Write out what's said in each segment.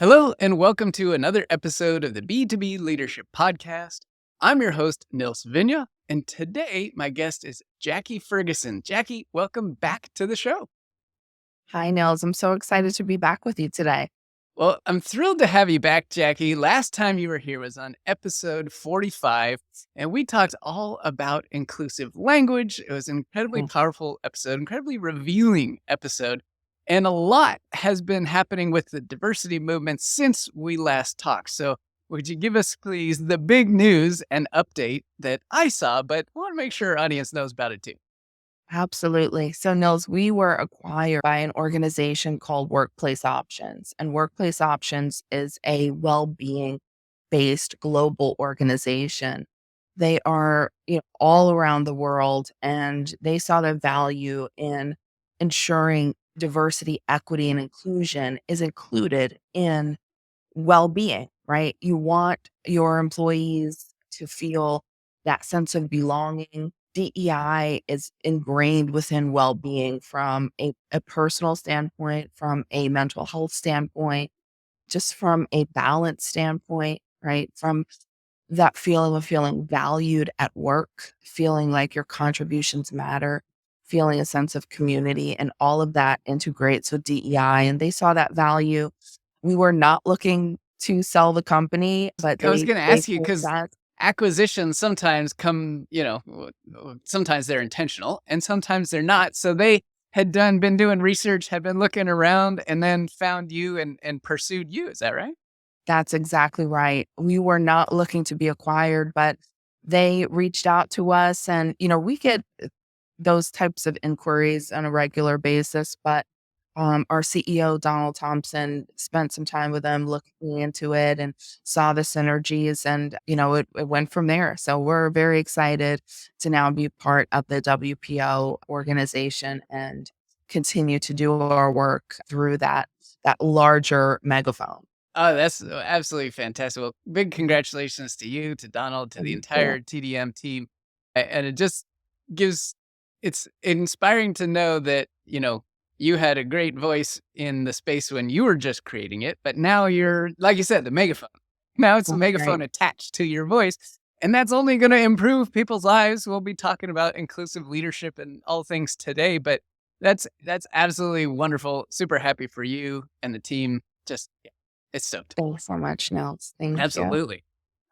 Hello, and welcome to another episode of the B2B Leadership Podcast. I'm your host, Nils Vinje, and today my guest is Jackie Ferguson. Jackie, welcome back to the show. Hi, Nils. I'm so excited to be back with you today. Well, I'm thrilled to have you back, Jackie. Last time you were here was on episode 45, and we talked all about inclusive language. It was an incredibly powerful episode, incredibly revealing episode. And a lot has been happening with the diversity movement since we last talked. So would you give us, please, the big news and update that I saw, but I want to make sure our audience knows about it too? Absolutely. So, Nils, we were acquired by an organization called Workplace Options, and Workplace Options is a well-being based global organization. They are all around the world, and they saw the value in ensuring diversity, equity, and inclusion is included in well-being, right? You want your employees to feel that sense of belonging. DEI is ingrained within well-being from a personal standpoint, from a mental health standpoint, just from a balance standpoint, right? From that feeling of feeling valued at work, feeling like your contributions matter, feeling a sense of community, and all of that integrates with DEI. And they saw that value. We were not looking to sell the company, but I was going to they ask you pulled because that. acquisitions sometimes come, sometimes they're intentional and sometimes they're not. So they had been doing research, had been looking around and then found you and pursued you. Is that right? That's exactly right. We were not looking to be acquired, but they reached out to us and, we get those types of inquiries on a regular basis, but our CEO, Donald Thompson, spent some time with them looking into it and saw the synergies and, it went from there. So we're very excited to now be part of the WPO organization and continue to do our work through that larger megaphone. Oh, that's absolutely fantastic. Well, big congratulations to you, to Donald, to the Thank you. entire TDM team. And it just it's inspiring to know that, you had a great voice in the space when you were just creating it, but now you're, like you said, the megaphone. Now it's the megaphone Right. attached to your voice. And that's only going to improve people's lives. We'll be talking about inclusive leadership and all things today, but that's absolutely wonderful. Super happy for you and the team. Just it's stoked. Thanks so much, Nels. Thank you. Absolutely.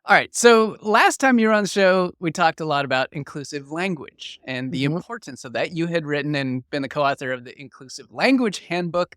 All right. So last time you were on the show, we talked a lot about inclusive language and the Mhm. importance of that. You had written and been the co-author of the Inclusive Language Handbook,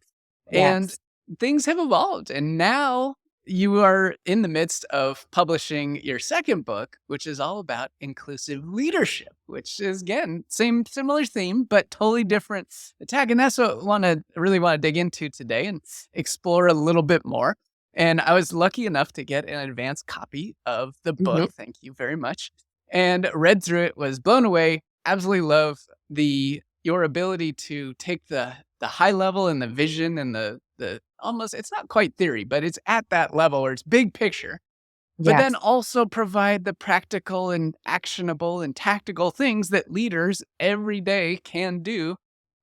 and Yes. things have evolved. And now you are in the midst of publishing your second book, which is all about inclusive leadership, which is again, similar theme, but totally different attack. And that's what I really want to dig into today and explore a little bit more. And I was lucky enough to get an advanced copy of the Mhm. book. Thank you very much. And read through it, was blown away. Absolutely love your ability to take the high level and the vision and the almost, it's not quite theory, but it's at that level where it's big picture, but then Yes. also provide the practical and actionable and tactical things that leaders every day can do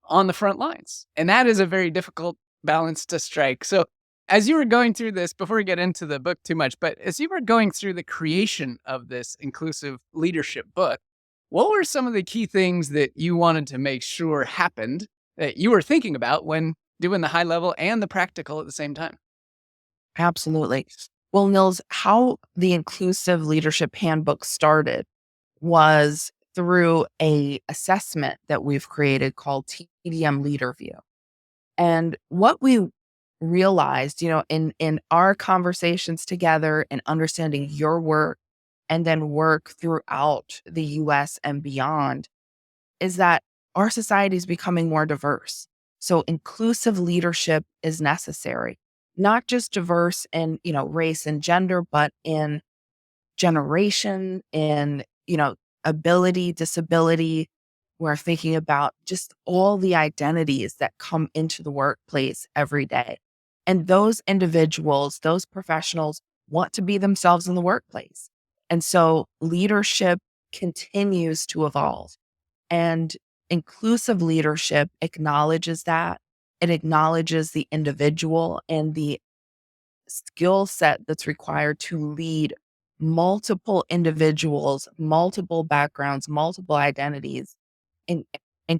on the front lines. And that is a very difficult balance to strike. So as you were going through this, before we get into the book too much, but as you were going through the creation of this inclusive leadership book, what were some of the key things that you wanted to make sure happened that you were thinking about when doing the high level and the practical at the same time? Absolutely. Well, Nils, how the Inclusive Leadership Handbook started was through a assessment that we've created called TDM Leader View. And what we realized, in our conversations together and understanding your work and then work throughout the US and beyond is that our society is becoming more diverse. So inclusive leadership is necessary, not just diverse in, race and gender, but in generation, in, ability, disability. We're thinking about just all the identities that come into the workplace every day. And those individuals, those professionals want to be themselves in the workplace. And so leadership continues to evolve. And inclusive leadership acknowledges that. It acknowledges the individual and the skill set that's required to lead multiple individuals, multiple backgrounds, multiple identities, and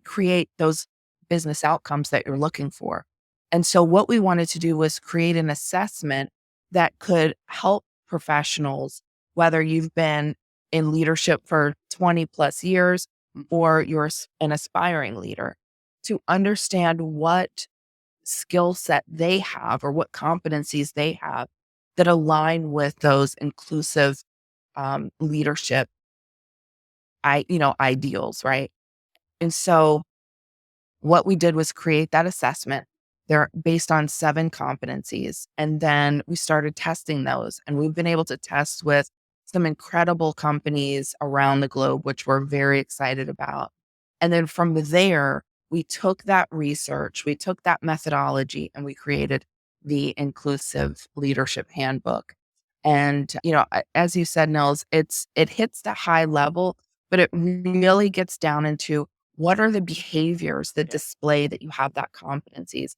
create those business outcomes that you're looking for. And so what we wanted to do was create an assessment that could help professionals, whether you've been in leadership for 20 plus years or you're an aspiring leader, to understand what skill set they have or what competencies they have that align with those inclusive leadership ideals, right? And so what we did was create that assessment. They're based on 7 competencies. And then we started testing those. And we've been able to test with some incredible companies around the globe, which we're very excited about. And then from there, we took that research, we took that methodology, and we created the Inclusive Leadership Handbook. And, as you said, Nils, it hits the high level, but it really gets down into what are the behaviors that display that you have that competencies,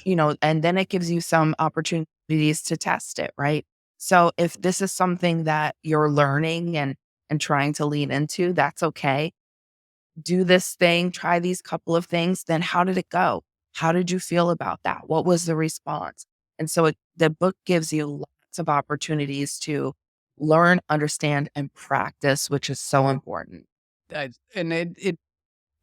and then it gives you some opportunities to test it, right? So if this is something that you're learning and trying to lean into, that's okay. Do this thing, try these couple of things, then how did it go? How did you feel about that? What was the response? And so the book gives you lots of opportunities to learn, understand, and practice, which is so important. And it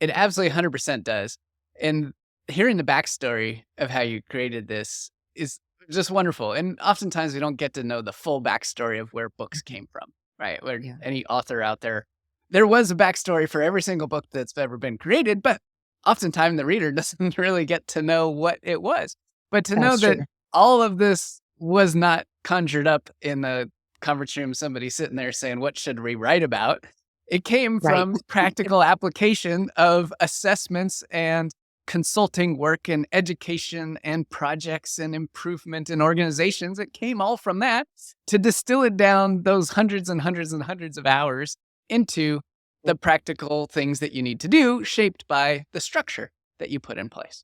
absolutely 100% does. And hearing the backstory of how you created this is just wonderful. And oftentimes we don't get to know the full backstory of where books came from, right? Where Yeah. any author out there was a backstory for every single book that's ever been created, but oftentimes the reader doesn't really get to know what it was. But to know That's that true. all of this was not conjured up in the conference room, somebody sitting there saying, what should we write about? It came Right. from practical application of assessments and consulting work and education and projects and improvement in organizations. It came all from that to distill it down those hundreds and hundreds and hundreds of hours into the practical things that you need to do, shaped by the structure that you put in place.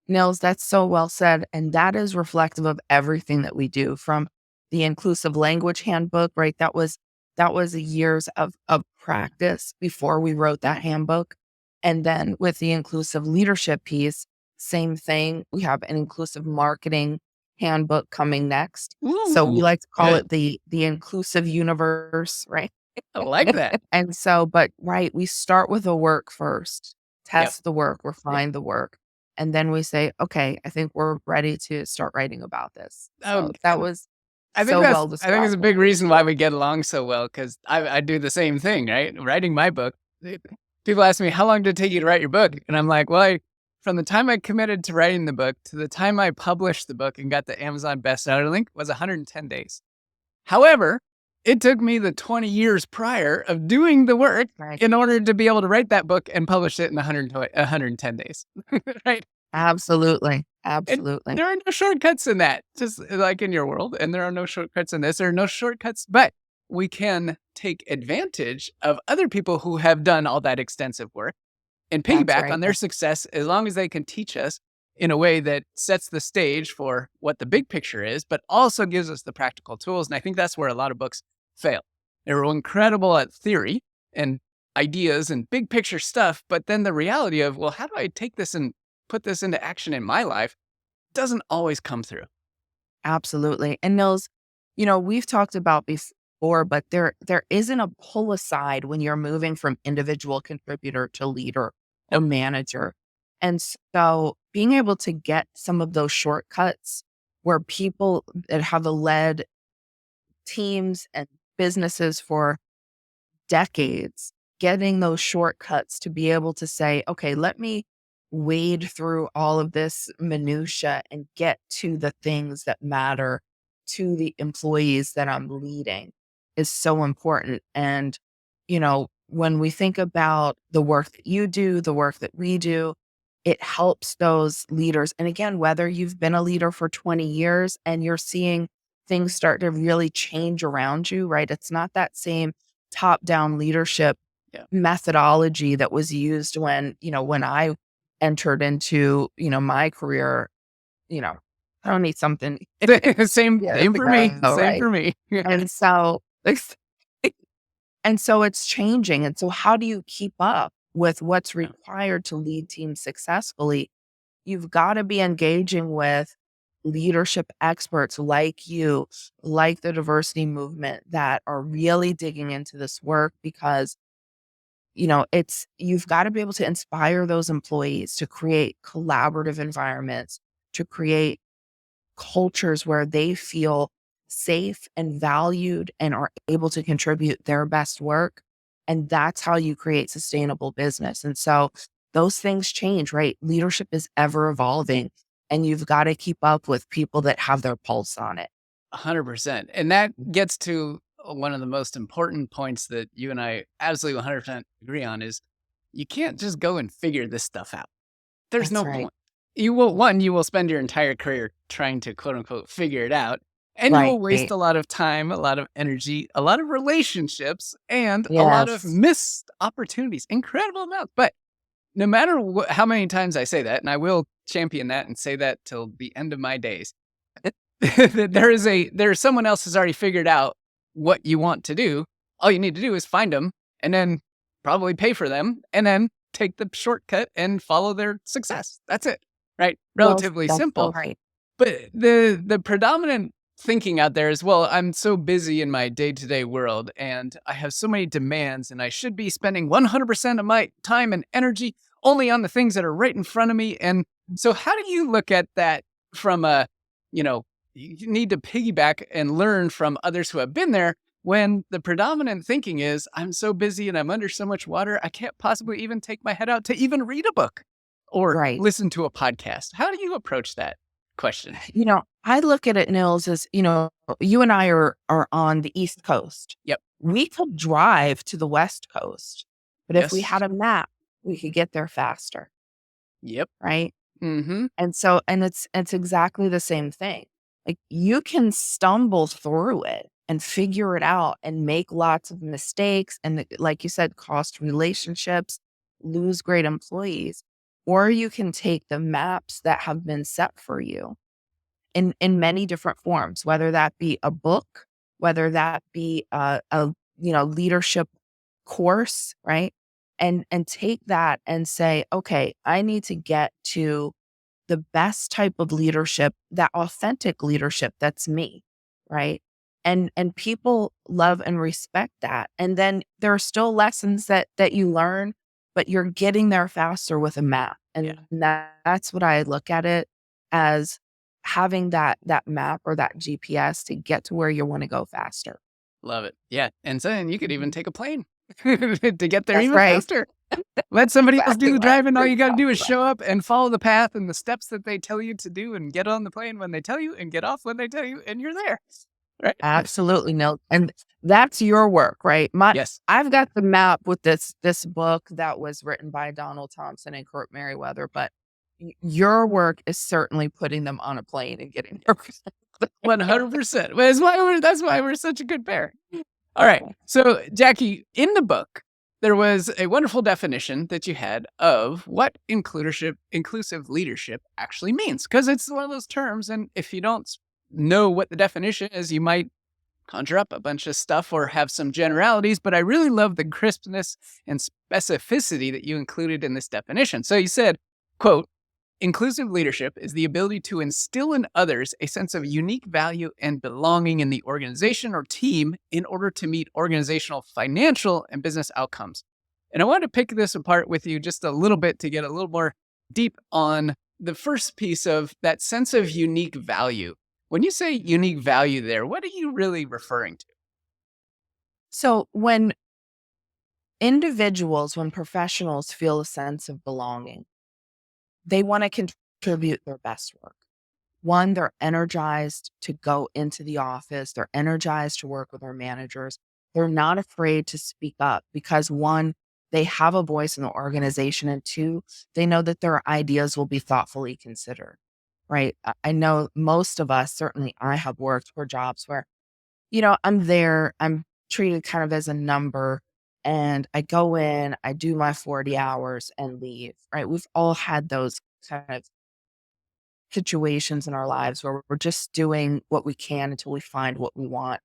Nils, that's so well said. And that is reflective of everything that we do from the inclusive language handbook, right? That was years of practice before we wrote that handbook. And then with the inclusive leadership piece, same thing. We have an inclusive marketing handbook coming next. So we Ooh, like to call good. it the inclusive universe, right? I like that. And so, but right, we start with the work first, Yep. test the work, Yep. refine the work. And then we say, okay, I think we're ready to start writing about this. Oh, So that was I think so well it's a described. big reason why we get along so well, because I do the same thing, right? Writing my book, people ask me, how long did it take you to write your book? And I'm like, well, from the time I committed to writing the book to the time I published the book and got the Amazon bestseller link was 110 days. However, it took me the 20 years prior of doing the work Right. in order to be able to write that book and publish it in 110 days, right? Absolutely. And Absolutely. there are no shortcuts in that, just like in your world. And there are no shortcuts in this. There are no shortcuts, but we can take advantage of other people who have done all that extensive work and That's piggyback right. on their success as long as they can teach us in a way that sets the stage for what the big picture is, but also gives us the practical tools. And I think that's where a lot of books fail. They're incredible at theory and ideas and big picture stuff, but then the reality of, well, how do I take this and put this into action in my life doesn't always come through. Absolutely. And Nils, we've talked about before, but there isn't a pull aside when you're moving from individual contributor to leader or Yep. manager. And so being able to get some of those shortcuts where people that have led teams and businesses for decades, getting those shortcuts to be able to say, okay, let me wade through all of this minutia and get to the things that matter to the employees that I'm leading is so important. And, when we think about the work that you do, the work that we do, it helps those leaders. And again, whether you've been a leader for 20 years and you're seeing things start to really change around you, right? It's not that same top down leadership Yeah. methodology that was used when I entered into, my career, you know, I don't need something years Same for me. ago, Same right? for me. Yeah. And so it's changing. And so how do you keep up with what's Yeah. required to lead teams successfully? You've got to be engaging with leadership experts like you, like the diversity movement that are really digging into this work because you've got to be able to inspire those employees to create collaborative environments, to create cultures where they feel safe and valued and are able to contribute their best work. And that's how you create sustainable business. And so those things change, right? Leadership is ever evolving and you've got to keep up with people that have their pulse on it. 100%. And that gets to one of the most important points that you and I absolutely 100% agree on is you can't just go and figure this stuff out. There's That's no right. point. You will spend your entire career trying to quote unquote figure it out. And you Right. will waste a lot of time, a lot of energy, a lot of relationships, and a lot of Yes. missed opportunities. Incredible amount. But no matter how many times I say that, and I will champion that and say that till the end of my days, there's someone else has already figured out what you want to do. All you need to do is find them and then probably pay for them and then take the shortcut and follow their success. That's it. Right? Well, Relatively that's so simple. right. But the predominant thinking out there is, well, I'm so busy in my day-to-day world and I have so many demands and I should be spending 100% of my time and energy only on the things that are right in front of me. And so how do you look at that from a, you know, you need to piggyback and learn from others who have been there when the predominant thinking is, I'm so busy and I'm under so much water, I can't possibly even take my head out to even read a book or Right. listen to a podcast. How do you approach that question? I look at it, Nils, as, you and I are on the East Coast. Yep. We could drive to the West Coast, but if we Yes. had a map, we could get there faster, Yep. right? Mhm. And it's exactly the same thing. Like you can stumble through it and figure it out and make lots of mistakes and like you said, cost relationships, lose great employees, or you can take the maps that have been set for you in many different forms, whether that be a book, whether that be a leadership course, right? And take that and say, okay, I need to get to the best type of leadership, that authentic leadership that's me, right? And people love and respect that. And then there are still lessons that you learn, but you're getting there faster with a map. Yeah. And that's what I look at it as, having that map or that GPS to get to where you want to go faster. Love it. Yeah. And then you could even take a plane to get there That's even right. faster. Let somebody else do Exactly the what I driving. All was you got to do is talking about. show up and follow the path and the steps that they tell you to do and get on the plane when they tell you and get off when they tell you and you're there. Right? Absolutely, no. And that's your work, right? Yes. I've got the map with this book that was written by Donald Thompson and Kurt Merriweather, but your work is certainly putting them on a plane and getting there. 100%. That's why we're such a good pair. All right. So, Jackie, in the book, there was a wonderful definition that you had of what inclusive leadership actually means, because it's one of those terms. And if you don't know what the definition is, you might conjure up a bunch of stuff or have some generalities. But I really love the crispness and specificity that you included in this definition. So you said, quote, inclusive leadership is the ability to instill in others a sense of unique value and belonging in the organization or team in order to meet organizational, financial, and business outcomes. And I want to pick this apart with you just a little bit to get a little more deep on the first piece of that sense of unique value. When you say unique value there, what are you really referring to? So when when professionals feel a sense of belonging, they want to contribute their best work. One, they're energized to go into the office. They're energized to work with their managers. They're not afraid to speak up because one, they have a voice in the organization. And two, they know that their ideas will be thoughtfully considered, right? I know most of us, certainly I have worked for jobs where, I'm there, I'm treated kind of as a number and I go in, I do my 40 hours and leave, right? We've all had those kind of situations in our lives where we're just doing what we can until we find what we want.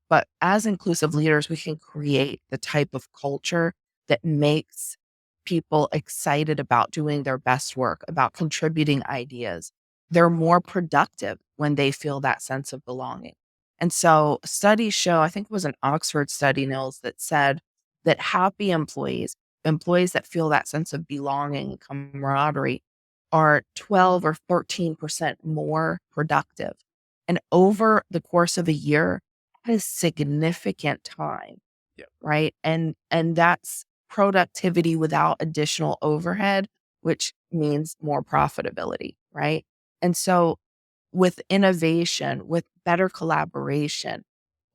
But as inclusive leaders, we can create the type of culture that makes people excited about doing their best work, about contributing ideas. They're more productive when they feel that sense of belonging. And so studies show, I think it was an Oxford study, Nils, that said that happy employees, employees that feel that sense of belonging and camaraderie, are 12 or 13% more productive. And over the course of a year, that is significant time, Yep. right? And that's productivity without additional overhead, which means more profitability, right? And so with innovation, with better collaboration,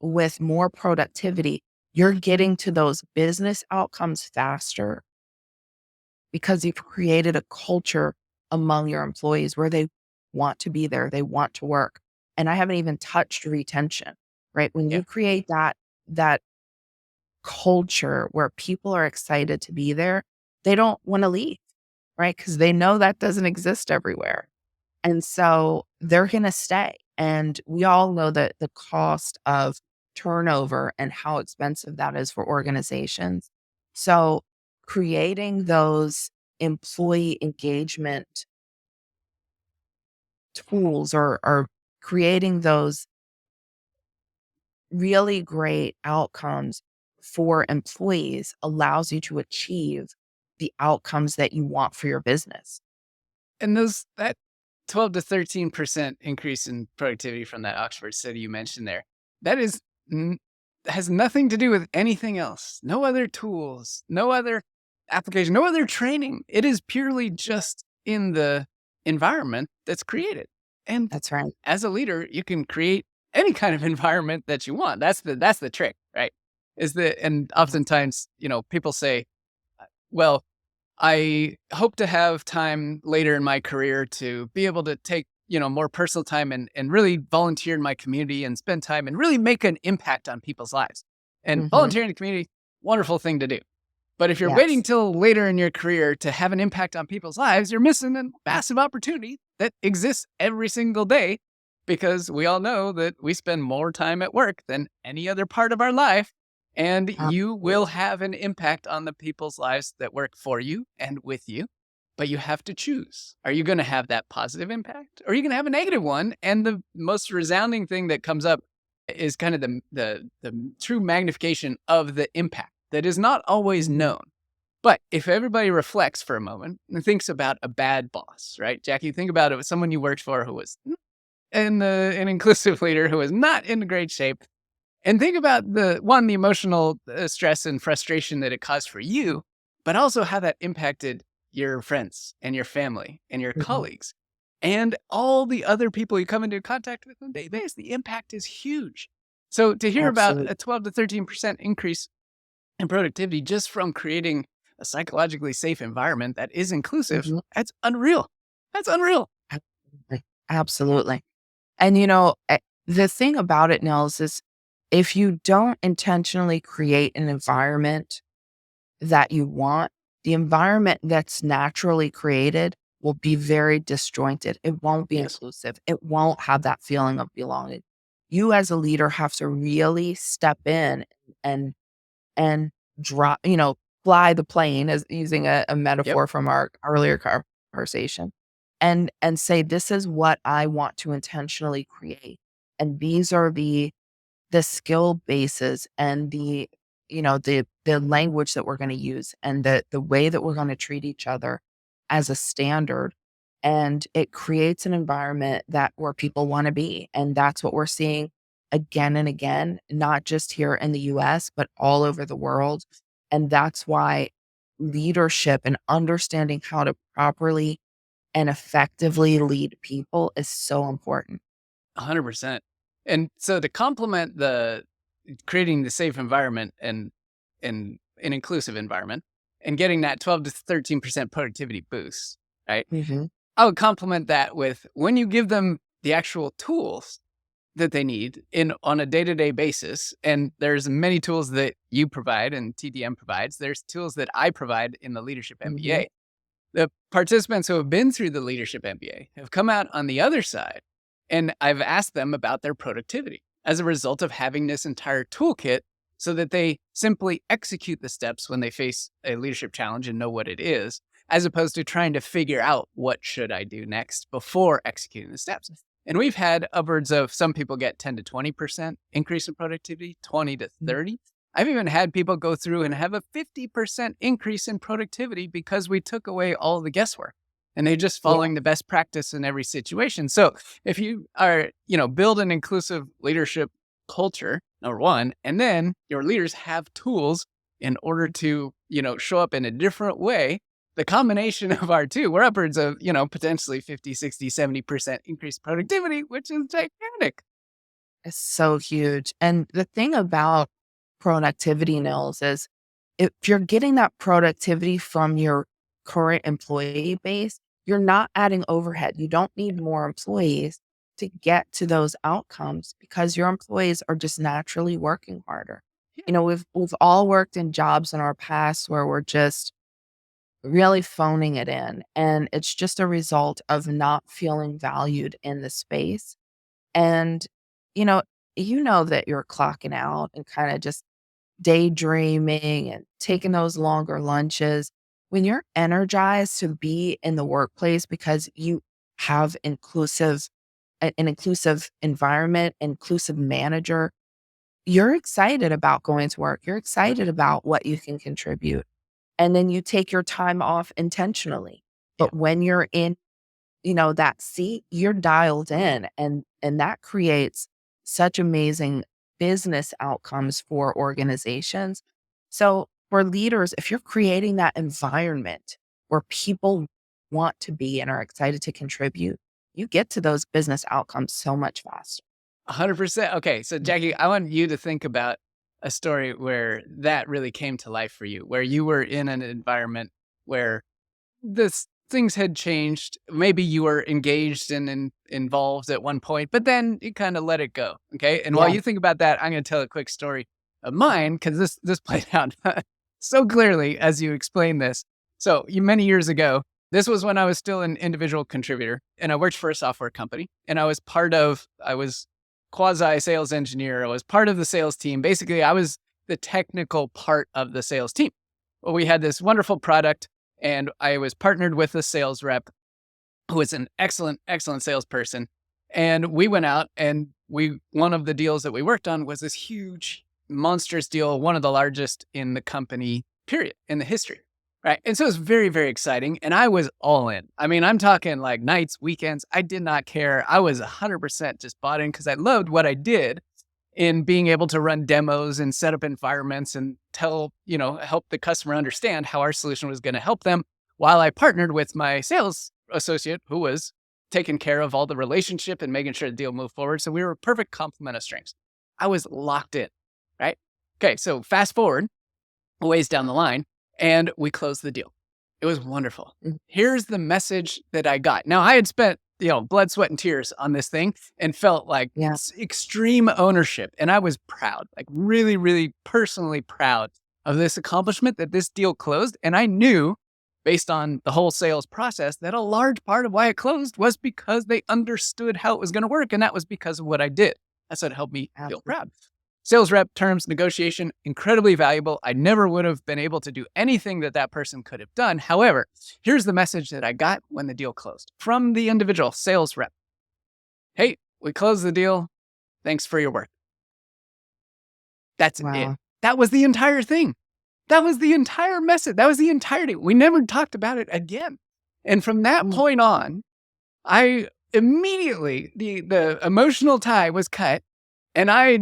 with more productivity, you're getting to those business outcomes faster because you've created a culture among your employees where they want to be there, they want to work. And I haven't even touched retention, right? When Yeah. you create that culture where people are excited to be there, they don't want to leave, right? Because they know that doesn't exist everywhere. And so they're going to stay. And we all know that the cost of turnover and how expensive that is for organizations. So creating those employee engagement tools or creating those really great outcomes for employees allows you to achieve the outcomes that you want for your business. And that 12 to 13% increase in productivity from that Oxford study you mentioned there, that is has nothing to do with anything else. No other tools, no other application, no other training. It is purely just in the environment that's created. And That's right. as a leader, you can create any kind of environment that you want. That's the trick, right? And oftentimes, people say, well, I hope to have time later in my career to be able to take, more personal time and really volunteer in my community and spend time and really make an impact on people's lives. And Hmm. volunteering in the community, wonderful thing to do. But if you're waiting Yes, till later in your career to have an impact on people's lives, you're missing a massive opportunity that exists every single day because we all know that we spend more time at work than any other part of our life. And you will absolutely. have an impact on the people's lives that work for you and with you. But you have to choose. Are you going to have that positive impact or are you going to have a negative one? And the most resounding thing that comes up is kind of the true magnification of the impact that is not always Mhm. known. But if everybody reflects for a moment and thinks about a bad boss, right? Jackie, think about it with someone you worked for who was an inclusive leader who was not in great shape. And think about the emotional stress and frustration that it caused for you, but also how that impacted your friends and your family and your Mhm. colleagues and all the other people you come into contact with on a daily basis. The impact is huge. So to hear about Absolutely. a 12 to 13% increase in productivity just from creating a psychologically safe environment that is inclusive, Mhm. that's unreal. That's unreal. Absolutely. Absolutely. And, the thing about it, Nels, is if you don't intentionally create an environment that you want, the environment that's naturally created will be very disjointed. It won't be Yes. inclusive. It won't have that feeling of belonging. You as a leader have to really step in and and drop, fly the plane as using a Yep. metaphor from our earlier conversation and say, this is what I want to intentionally create. And these are the skill bases and the language that we're going to use and the way that we're going to treat each other as a standard. And it creates an environment that where people want to be. And that's what we're seeing again and again, not just here in the US, but all over the world. And that's why leadership and understanding how to properly and effectively lead people is so important. 100%. And so to complement the creating the safe environment and an inclusive environment and getting that 12 to 13% productivity boost, right? Hmm. I would complement that with when you give them the actual tools that they need in on a day-to-day basis, and there's many tools that you provide and TDM provides. There's tools that I provide in the Leadership Hmm. MBA. The participants who have been through the Leadership MBA have come out on the other side, and I've asked them about their productivity as a result of having this entire toolkit so that they simply execute the steps when they face a leadership challenge and know what it is, as opposed to trying to figure out what should I do next before executing the steps. And we've had upwards of some people get 10 to 20% increase in productivity, 20 to 30. I've even had people go through and have a 50% increase in productivity because we took away all the guesswork and they're just Yeah. following the best practice in every situation. So if you are, build an inclusive leadership culture, number one, and then your leaders have tools in order to, show up in a different way. The combination of our two, we're upwards of, potentially 50, 60, 70% increased productivity, which is gigantic. It's so huge. And the thing about productivity, Nils, is if you're getting that productivity from your current employee base, you're not adding overhead. You don't need more employees to get to those outcomes because your employees are just naturally working harder. Yeah. We've all worked in jobs in our past where we're just really phoning it in, and it's just a result of not feeling valued in the space. And you know, you know that you're clocking out and kind of just daydreaming and taking those longer lunches. When you're energized to be in the workplace because you have an inclusive environment, inclusive manager, you're excited about going to work. You're excited about what you can contribute. And then you take your time off intentionally. Yeah. But when you're in, that seat, you're dialed in, and that creates such amazing business outcomes for organizations. So for leaders, if you're creating that environment where people want to be and are excited to contribute, you get to those business outcomes so much faster. 100%. Okay. So, Jackie, I want you to think about a story where that really came to life for you, where you were in an environment where things had changed. Maybe you were engaged and involved at one point, but then you kind of let it go. Okay. And while Yeah. you think about that, I'm going to tell a quick story of mine because this played out so clearly as you explained this. So, many years ago, this was when I was still an individual contributor and I worked for a software company and I was quasi sales engineer. I was part of the sales team. Basically, I was the technical part of the sales team. Well, we had this wonderful product and I was partnered with a sales rep who was an excellent, excellent salesperson. And we went out and one of the deals that we worked on was this huge, monstrous deal, one of the largest in the company, period, in the history. Right. And so it was very, very exciting. And I was all in. I mean, I'm talking like nights, weekends. I did not care. I was 100% just bought in because I loved what I did in being able to run demos and set up environments and help the customer understand how our solution was going to help them while I partnered with my sales associate who was taking care of all the relationship and making sure the deal moved forward. So we were a perfect complement of strengths. I was locked in. Right. Okay. So fast forward a ways down the line and we closed the deal. It was wonderful. Here's the message that I got. Now I had spent, blood, sweat, and tears on this thing and felt like Yeah. extreme ownership. And I was proud, like really, really personally proud of this accomplishment that this deal closed. And I knew based on the whole sales process that a large part of why it closed was because they understood how it was going to work. And that was because of what I did. That's what helped me feel proud. Sales rep, terms, negotiation, incredibly valuable. I never would have been able to do anything that person could have done. However, here's the message that I got when the deal closed from the individual sales rep. Hey, we closed the deal. Thanks for your work. That's it. Wow. That was the entire thing. That was the entire message. That was the entirety. We never talked about it again. And from that point on, I immediately, the emotional tie was cut and I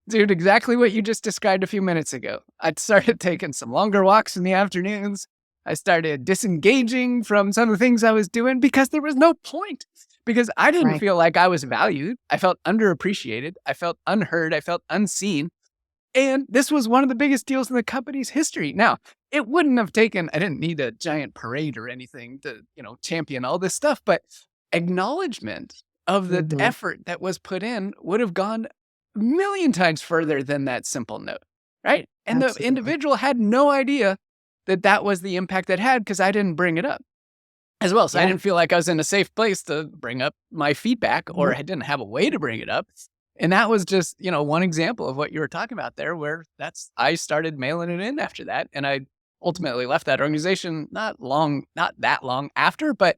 did exactly what you just described a few minutes ago. I started taking some longer walks in the afternoons. I started disengaging from some of the things I was doing because there was no point. Because I didn't Right. feel like I was valued. I felt underappreciated. I felt unheard. I felt unseen. And this was one of the biggest deals in the company's history. Now, it wouldn't have taken, I didn't need a giant parade or anything to, champion all this stuff, but acknowledgement of the effort that was put in would have gone a million times further than that simple note, right? And the Absolutely. individual had no idea that was the impact it had because I didn't bring it up as well. So I Yeah. didn't feel like I was in a safe place to bring up my feedback, or Mhm. I didn't have a way to bring it up. And that was just, one example of what you were talking about there, where I started mailing it in after that. And I ultimately left that organization not that long after, but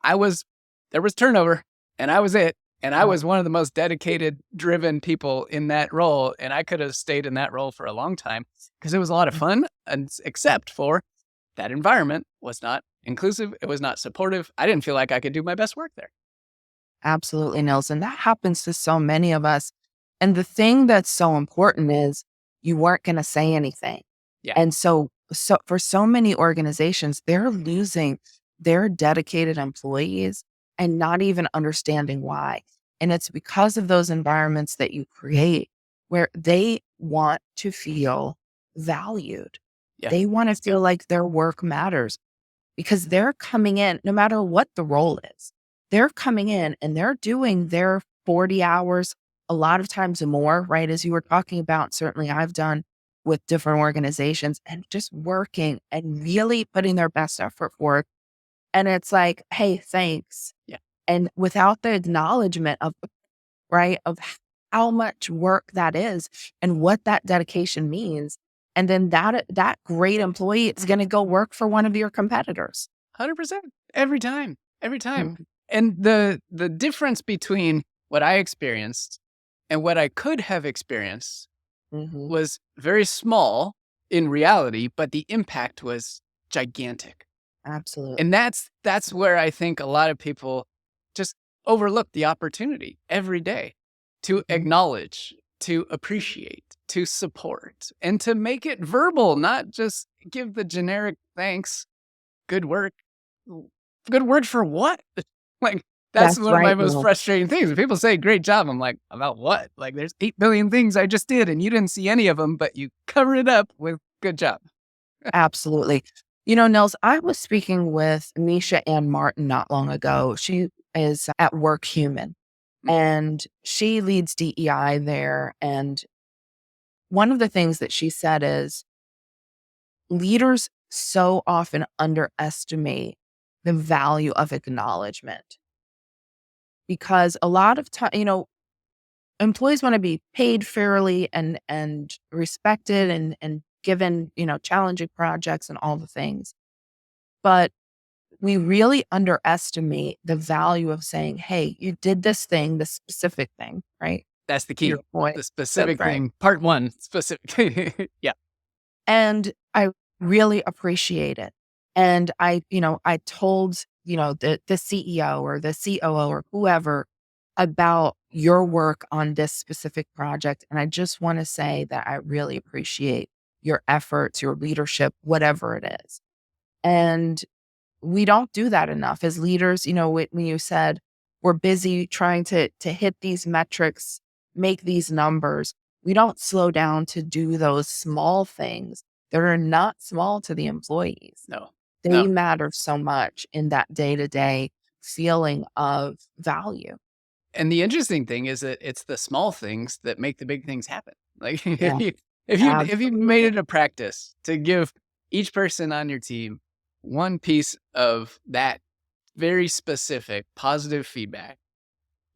there was turnover and I was it. And I Right. was one of the most dedicated, driven people in that role. And I could have stayed in that role for a long time because it was a lot of fun, and except for that environment was not inclusive. It was not supportive. I didn't feel like I could do my best work there. Absolutely, Nils. And that happens to so many of us. And the thing that's so important is you weren't going to say anything. Yeah. And so for so many organizations, they're losing their dedicated employees and not even understanding why. And it's because of those environments that you create where they want to feel valued. Yeah. They want to feel like their work matters because they're coming in, no matter what the role is, they're coming in and they're doing their 40 hours, a lot of times more, right? As you were talking about, certainly I've done with different organizations and just working and really putting their best effort forward. And it's like, hey, thanks. Yeah. And without the acknowledgement of, right, of how much work that is and what that dedication means. And then that great employee is going to go work for one of your competitors. 100% every time, every time. Mhm. And the difference between what I experienced and what I could have experienced Mhm. was very small in reality, but the impact was gigantic. Absolutely. And that's where I think a lot of people just overlook the opportunity every day to Mhm. acknowledge, to appreciate, to support, and to make it verbal, not just give the generic thanks, good work. Good word for what? Like, that's That's one of my right, most Neil. frustrating things. When people say, "Great job," I'm like, "About what?" Like, there's 8 billion things I just did, and you didn't see any of them, but you cover it up with "good job." Absolutely. You know, Nils, I was speaking with Misha Ann Martin not long ago. She is at Work Human Mm, and she leads DEI there. And one of the things that she said is leaders so often underestimate the value of acknowledgement because a lot of time, employees want to be paid fairly and respected and given, challenging projects and all the things. But we really underestimate the value of saying, "Hey, you did this thing, this specific thing," right? that's the To your key. point. The That's specific right. thing, part 1, specific. Yeah. And I really appreciate it. And I told, the CEO or the COO or whoever about your work on this specific project. And I just want to say that I really appreciate your efforts, your leadership, whatever it is. And we don't do that enough as leaders. When you said we're busy trying to hit these metrics, make these numbers, we don't slow down to do those small things that are not small to the employees. No. They No. matter so much in that day-to-day feeling of value. And the interesting thing is that it's the small things that make the big things happen. Like, Yeah, if you made absolutely. it a practice to give each person on your team one piece of that very specific positive feedback,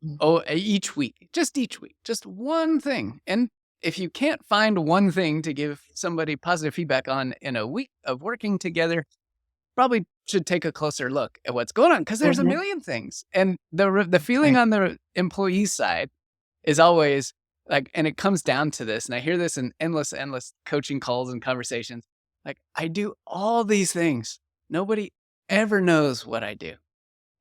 Mhm. each week, just one thing. And if you can't find one thing to give somebody positive feedback on in a week of working together, probably should take a closer look at what's going on because there's a Mhm. million things. And the feeling Right. on the employee side is always like, and it comes down to this, and I hear this in endless coaching calls and conversations. Like, I do all these things. Nobody ever knows what I do.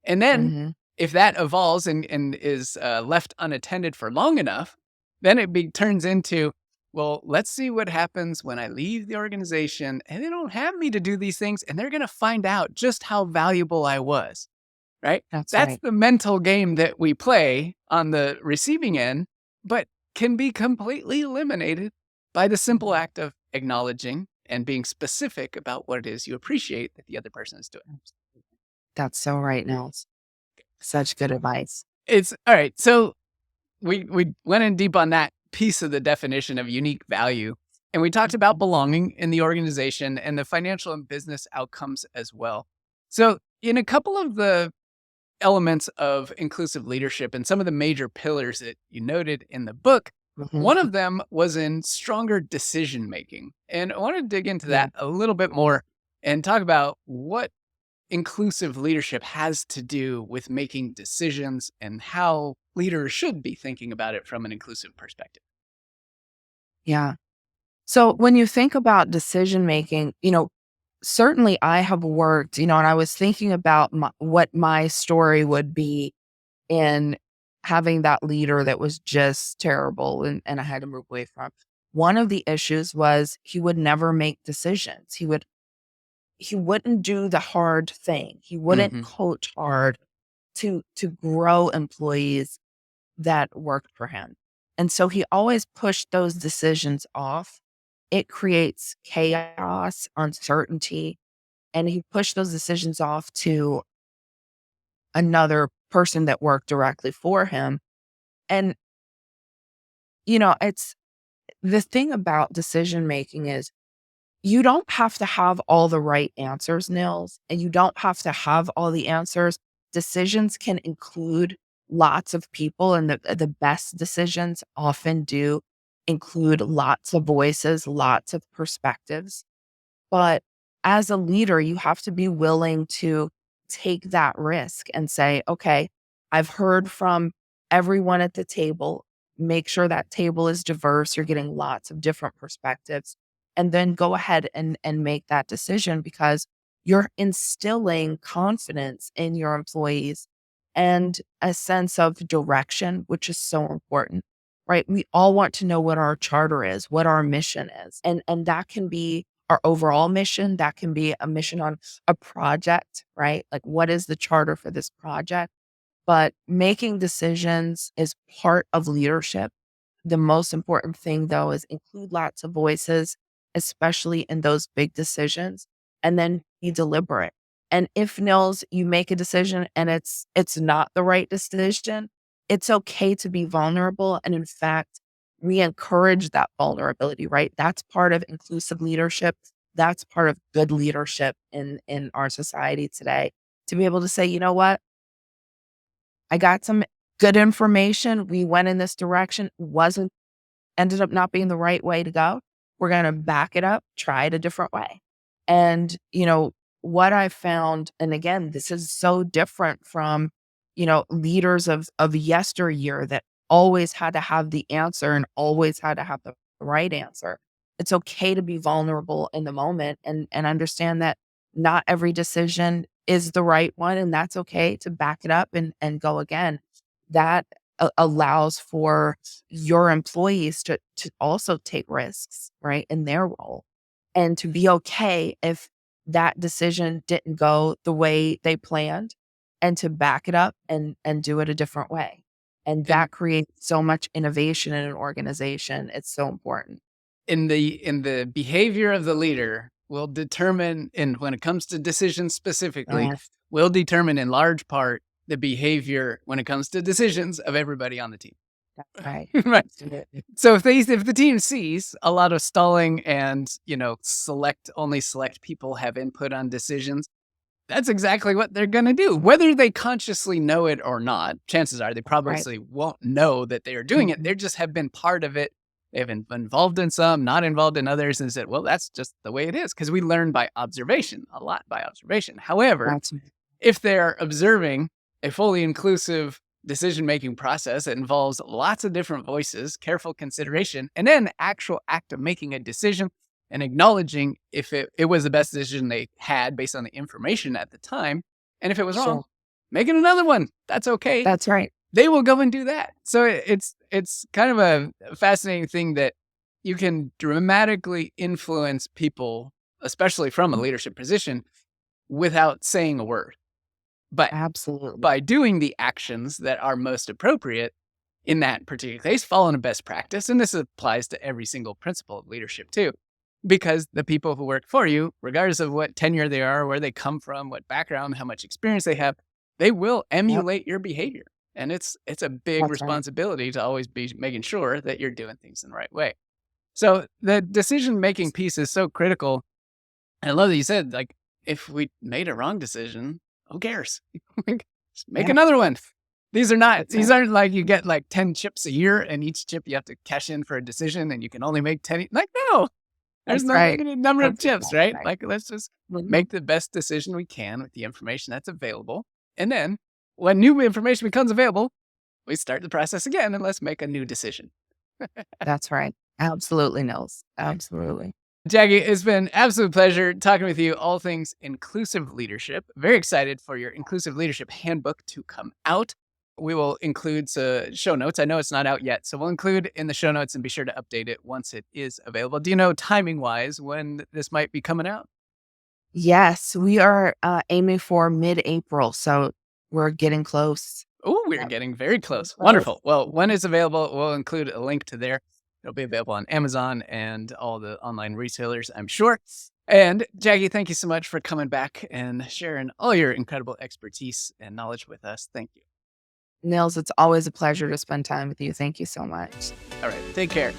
And then Mhm. if that evolves and is left unattended for long enough, then turns into, well, let's see what happens when I leave the organization and they don't have me to do these things, and they're going to find out just how valuable I was, right? That's That's right. the mental game that we play on the receiving end, but can be completely eliminated by the simple Mhm. act of acknowledging and being specific about what it is you appreciate that the other person is doing. That's so right, Nels. Such good advice. It's all right. So we went in deep on that piece of the definition of unique value. And we talked about belonging in the organization and the financial and business outcomes as well. So, in a couple of the elements of inclusive leadership and some of the major pillars that you noted in the book, Mhm. one of them was in stronger decision making. And I want to dig into Yeah. that a little bit more and talk about what inclusive leadership has to do with making decisions and how leaders should be thinking about it from an inclusive perspective. Yeah. So when you think about decision making, certainly I have worked, and I was thinking about what my story would be in having that leader that was just terrible and I had to move away from. One of the issues was he would never make decisions. He wouldn't do the hard thing. He wouldn't Hmm. coach hard to grow employees that worked for him. And so he always pushed those decisions off. It creates chaos, uncertainty, and he pushed those decisions off to another person that worked directly for him. And, it's the thing about decision making is you don't have to have all the right answers, Nils, and you don't have to have all the answers. Decisions can include lots of people, and the best decisions often do include lots of voices, lots of perspectives. But as a leader, you have to be willing to take that risk and say, okay, I've heard from everyone at the table. Make sure that table is diverse. You're getting lots of different perspectives. And then go ahead and make that decision because you're instilling confidence in your employees and a sense of direction, which is so important, right? We all want to know what our charter is, what our mission is. And that can be our overall mission. That can be a mission on a project, right? Like, what is the charter for this project? But making decisions is part of leadership. The most important thing, though, is include lots of voices, especially in those big decisions, and then be deliberate. And if Nils, you make a decision and it's not the right decision, it's okay to be vulnerable. And in fact, we encourage that vulnerability, right? That's part of inclusive leadership. That's part of good leadership in our society today. To be able to say, you know what? I got some good information. We went in this direction. Wasn't ended up not being the right way to go. We're going to back it up, try it a different way. And, what I found, and again, this is so different from, leaders of yesteryear that always had to have the answer and always had to have the right answer. It's okay to be vulnerable in the moment and understand that not every decision is the right one. And that's okay to back it up and go again. That allows for your employees to also take risks, right, in their role, and to be okay if that decision didn't go the way they planned, and to back it up and do it a different way. And And that creates so much innovation in an organization. It's so important. in the behavior of the leader will determine, and when it comes to decisions specifically, Yes, will determine in large part the behavior when it comes to decisions of everybody on the team. that's right. Right. Absolutely. So if the team sees a lot of stalling and, only select people have input on decisions, that's exactly what they're gonna do. Whether they consciously know it or not, chances are they Right. probably won't know that they are doing it. Mhm. They just have been part of it. They've been involved in some, not involved in others, and said, "Well, that's just the way it is." Because we learn by observation, a lot by observation. However, That's if they're observing a fully inclusive decision-making process that involves lots of different voices, careful consideration, and then actual act of making a decision and acknowledging if it was the best decision they had based on the information at the time. And if it was wrong, sure. making another one. That's okay. That's right. They will go and do that. So it's kind of a fascinating thing that you can dramatically influence people, especially from a Mm. leadership position, without saying a word. But Absolutely. by doing the actions that are most appropriate in that particular case, following a best practice, and this applies to every single principle of leadership too, because the people who work for you, regardless of what tenure they are, where they come from, what background, how much experience they have, they will Yep. emulate your behavior. And it's a big That's right. responsibility to always be making sure that you're doing things in the right way. So the decision-making piece is so critical. I love that you said, like, if we made a wrong decision, who cares? Like, just make Yeah, another one. that's These right. aren't like you get like 10 chips a year and each chip you have to cash in for a decision and you can only make 10. Like, no, there's That's no right. limited number of That's chips, exactly right? right. Like, let's just Mhm. make the best decision we can with the information that's available. And then when new information becomes available, we start the process again and let's make a new decision. That's right. Absolutely, Nils. Absolutely. Jackie, it's been absolute pleasure talking with you all things inclusive leadership. Very excited for your inclusive leadership handbook to come out. We will include show notes. I know it's not out yet, so we'll include in the show notes and be sure to update it once it is available. Do you know timing wise when this might be coming out? Yes, we are aiming for mid-April, so we're getting close. Oh, we're Yep, getting very getting close. close. Wonderful. Well, when it's available, we'll include a link to there. It'll be available on Amazon and all the online retailers, I'm sure. And Jackie, thank you so much for coming back and sharing all your incredible expertise and knowledge with us. Thank you. Nils, it's always a pleasure to spend time with you. Thank you so much. All right. Take care.